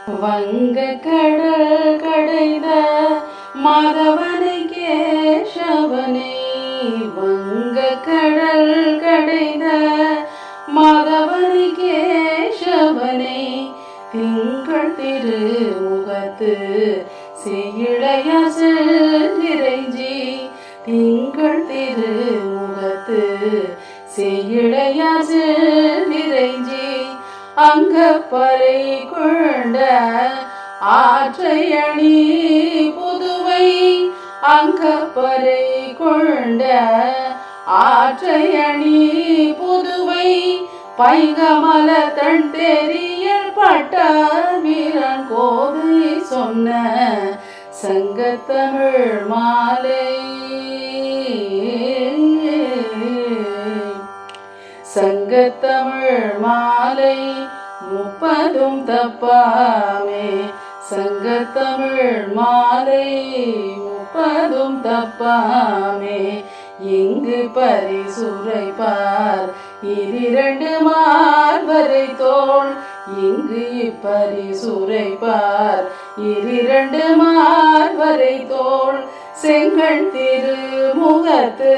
வங்க கடல் கடைந்த மாதவனை கேசவனை, வங்க கடல் கடைந்த மாதவனை கேசவனை, திங்கள் திருமுகத்து செய்யிழையா சென்றிறைஞ்சி, திங்கள் திருமுகத்து செய்யிழையா சென்றிறைஞ்சி, அங்கப்பறை கொண்ட ஆற்றையணி புதுவை, அங்கப்பறை கொண்ட ஆற்றையணி புதுவை, பைங்கமல தன் தெரியல் பட்டாபிரான் கோதை சொன்ன சங்கத்தமிழ் மாலை, சங்கத்தமிழ் மாலை முப்பதும் தப்பாமே, சங்கத்தமிழ் மாலை முப்பதும் தப்பாமே, இங்கு பரிசுரைப்பார் இரு மார்பரை தோள், இங்கு பரிசுரைப்பார் இரு மார்பரை தோள், செங்கண் திருமுகத்து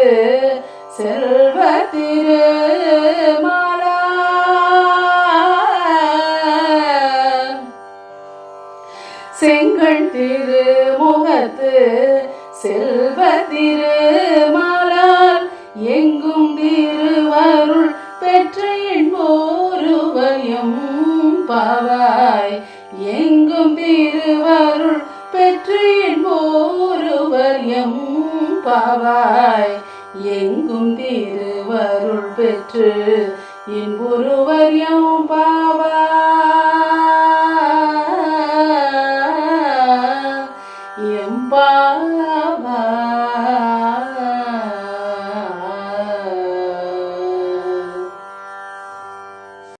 செல்வ திருமாலா, செங்கண் திருமுகத்து செல்வ திருமாலால், எங்கும் திருவருள் பெற்ற என்போருவயம் பாவாய், எங்கும் திருவருள் பெற்ற என்போருவயம் பாவாய், எங்கும் திருவருள் பெற்று இன்புருவர்யம் பாவாய், எம்பாவாய்.